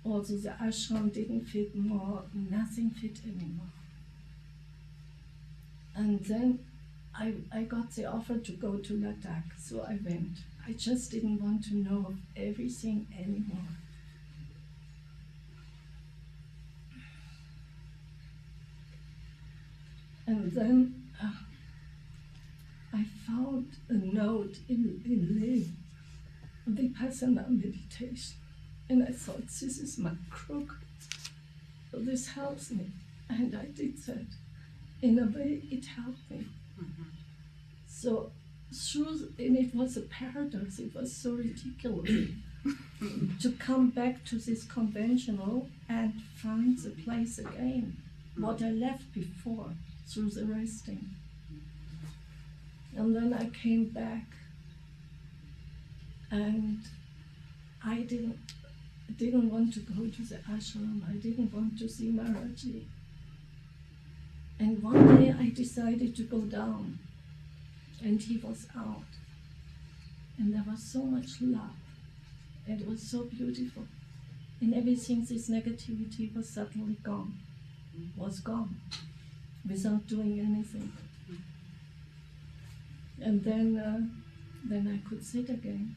also the ashram didn't fit more, nothing fit anymore. And then I got the offer to go to Ladakh, so I went. I just didn't want to know of everything anymore. And then I found a note in Vipassana meditation, and I thought, this is my crook, so this helps me, and I did that. In a way, it helped me. Mm-hmm. So and it was a paradox, it was so ridiculous to come back to this conventional and find the place again, what I left before. Through the resting. And then I came back, and I didn't want to go to the ashram, I didn't want to see Maharaji. And one day I decided to go down, and he was out. And there was so much love, and it was so beautiful. And everything, this negativity was suddenly gone, was gone. without doing anything. And then I could sit again.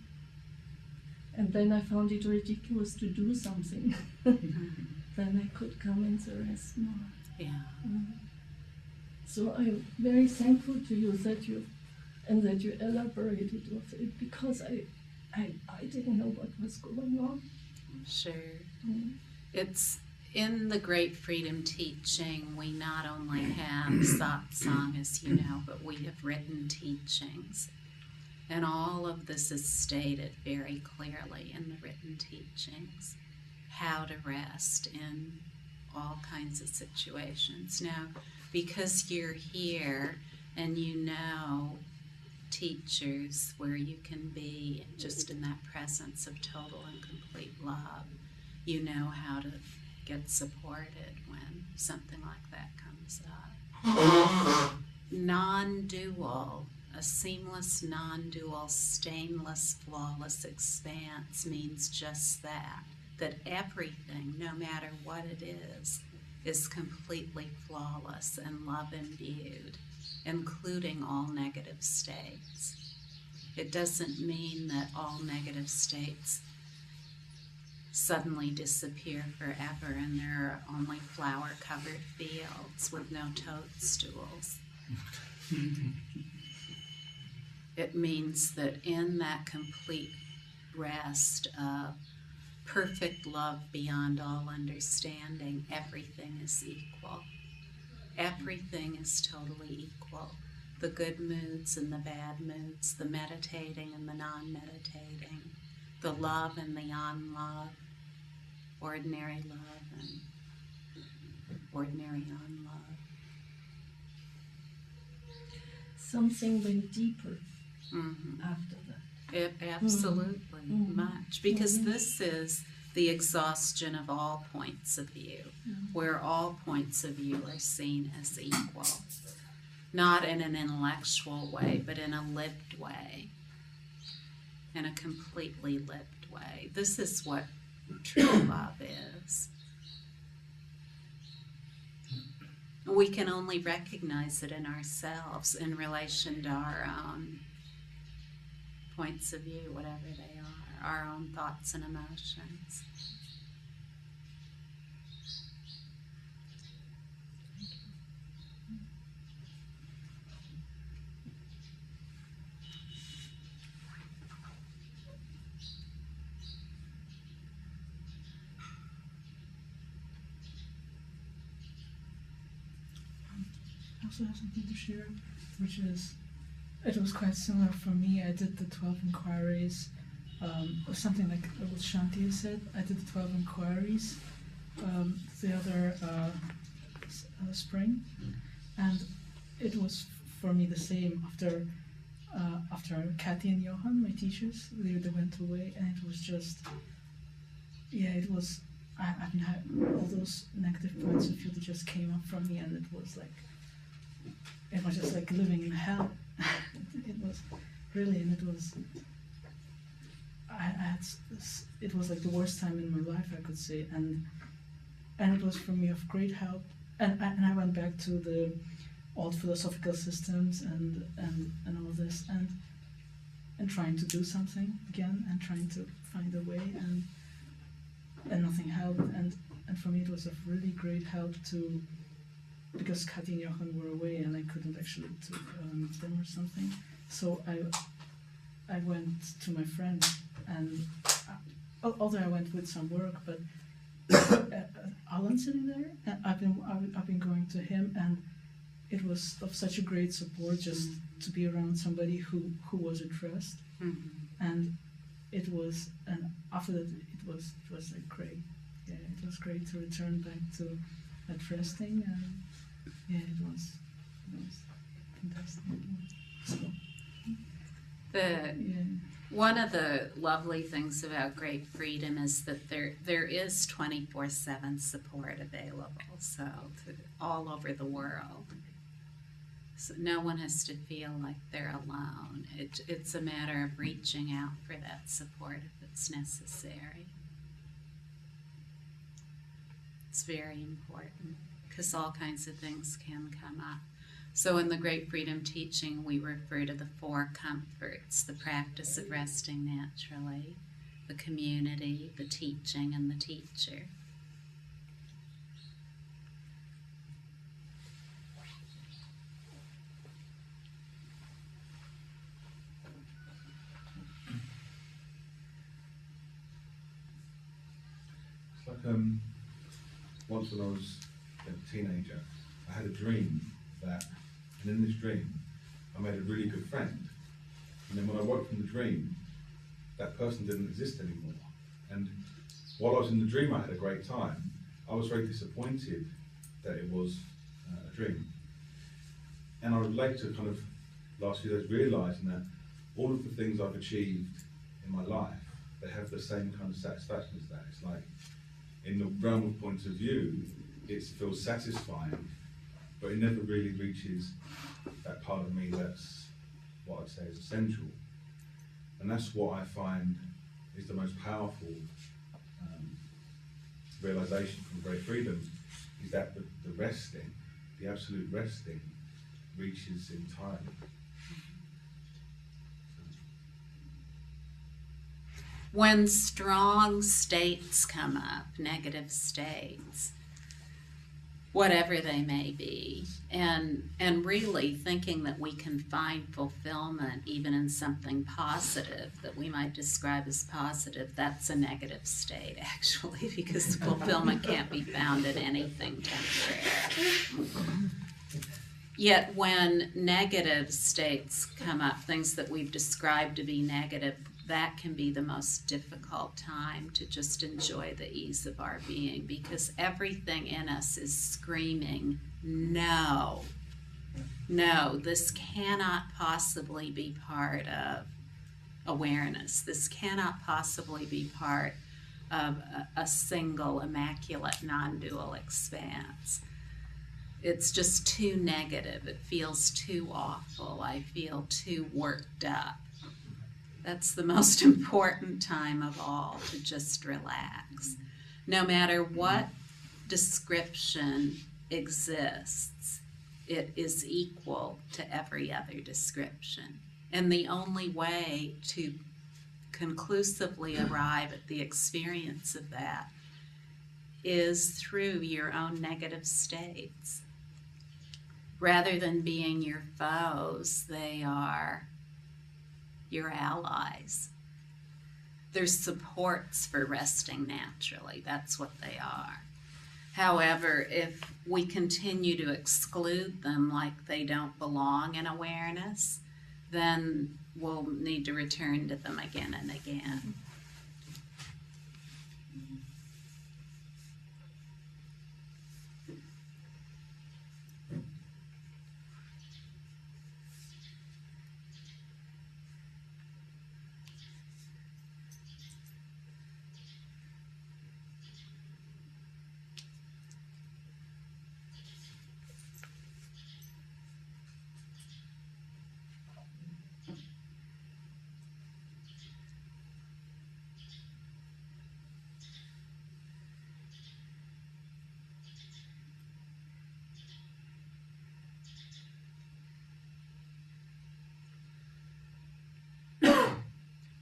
And then I found it ridiculous to do something. Then I could come and rest more. Yeah. So I'm very thankful to you that you elaborated of it, because I didn't know what was going on. Sure. Mm. It's in the Great Freedom Teaching, we not only have satsang, as you know, but we have written teachings. And all of this is stated very clearly in the written teachings, how to rest in all kinds of situations. Now, because you're here and you know teachers where you can be just in that presence of total and complete love, you know how to get supported when something like that comes up. Non-dual, a seamless, non-dual, stainless, flawless expanse means just that everything, no matter what it is completely flawless and love imbued, including all negative states. It doesn't mean that all negative states suddenly disappear forever and there are only flower-covered fields with no toadstools. It means that in that complete rest of perfect love beyond all understanding, everything is equal. Everything is totally equal. The good moods and the bad moods, the meditating and the non-meditating, the love and the unlove, ordinary love and ordinary unlove. Something went deeper Mm-hmm. after that. It absolutely much, because this is the exhaustion of all points of view, where all points of view are seen as equal, not in an intellectual way, but in a lived way, in a completely lived way. This is what true love is. We can only recognize it in ourselves in relation to our own points of view, whatever they are, our own thoughts and emotions. I also have something to share, which is, it was quite similar for me. I did the 12 inquiries, or something like what Shanti said. I did the 12 inquiries the other spring, and it was for me the same after Kathy and Johan, my teachers, they went away, and it was just, yeah, it was, I've been had all those negative points of view that just came up from me, and it was just like living in hell. It was really, and it was, I had this, it was like the worst time in my life, I could say, and it was for me of great help, and I went back to the old philosophical systems and all this, and trying to do something again, and trying to find a way, and nothing helped, and for me it was of really great help to, because Kathy and Johan were away and I couldn't actually meet them or something, so I went to my friend, and although I went with some work, but Alan sitting there, and I've been going to him, and it was of such a great support just to be around somebody who was at rest, and it was, and after that it was like great, yeah, it was great to return back to that resting, and yeah, it was fantastic. So, yeah. One of the lovely things about Great Freedom is that there is 24/7 support available, so all over the world. So no one has to feel like they're alone. It's a matter of reaching out for that support if it's necessary. It's very important, because all kinds of things can come up. So in the Great Freedom Teaching, we refer to the four comforts: the practice of resting naturally, the community, the teaching, and the teacher. It's like once when I was a teenager, I had a dream that, and in this dream, I made a really good friend. And then when I woke from the dream, that person didn't exist anymore. And while I was in the dream, I had a great time. I was very disappointed that it was a dream. And I would later kind of, last few days, realising that all of the things I've achieved in my life, they have the same kind of satisfaction as that. It's like, in the realm of point of view, it feels satisfying, but it never really reaches that part of me that's what I'd say is essential. And that's what I find is the most powerful realization from Great Freedom, is that the resting, the absolute resting, reaches entirely. When strong states come up, negative states, whatever they may be, and really thinking that we can find fulfillment even in something positive that we might describe as positive, that's a negative state actually, because fulfillment can't be found in anything temporary. Yet when negative states come up, things that we've described to be negative, that can be the most difficult time to just enjoy the ease of our being, because everything in us is screaming, no, this cannot possibly be part of awareness. This cannot possibly be part of a single, immaculate, non-dual expanse. It's just too negative. It feels too awful. I feel too worked up. That's the most important time of all, to just relax. No matter what description exists, it is equal to every other description. And the only way to conclusively arrive at the experience of that is through your own negative states. Rather than being your foes, they are your allies. They're supports for resting naturally. That's what they are. However, if we continue to exclude them like they don't belong in awareness, then we'll need to return to them again and again.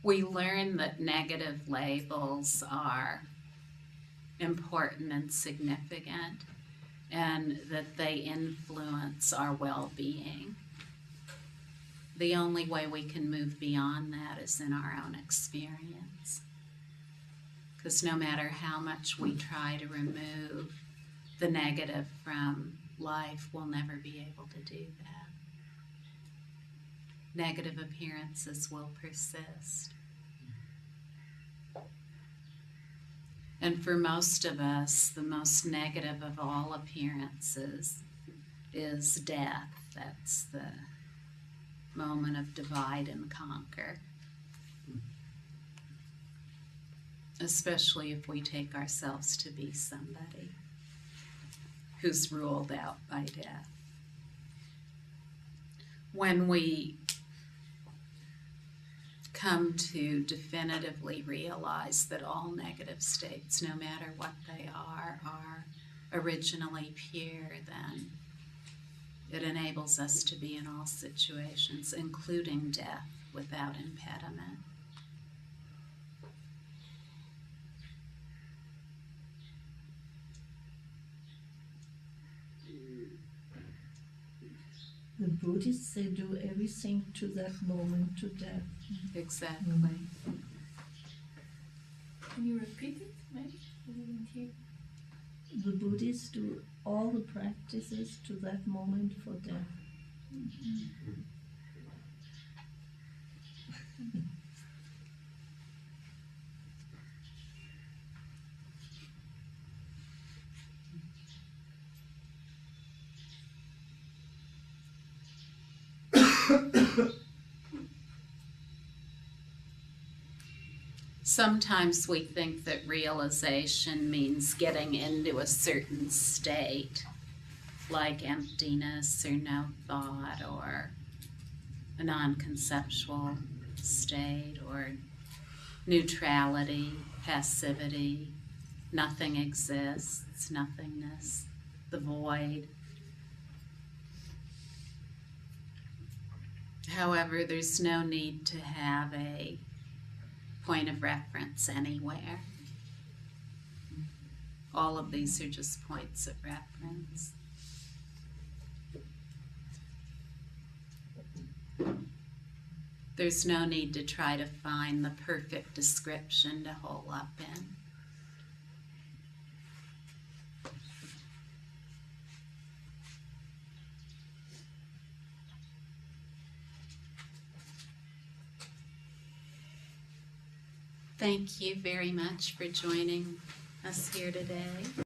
We learn that negative labels are important and significant, and that they influence our well-being. The only way we can move beyond that is in our own experience. Because no matter how much we try to remove the negative from life, we'll never be able to do that. Negative appearances will persist. And for most of us, the most negative of all appearances is death. That's the moment of divide and conquer. Especially if we take ourselves to be somebody who's ruled out by death. When we come to definitively realize that all negative states, no matter what they are originally pure, then it enables us to be in all situations, including death, without impediment. The Buddhists, they do everything to that moment, to death. Exactly. Can you repeat it, maybe? I didn't hear. The Buddhists do all the practices to that moment for death. Sometimes we think that realization means getting into a certain state, like emptiness or no thought, or a non-conceptual state, or neutrality, passivity, nothing exists, nothingness, the void. However, there's no need to have a point of reference anywhere. All of these are just points of reference. There's no need to try to find the perfect description to hole up in. Thank you very much for joining us here today.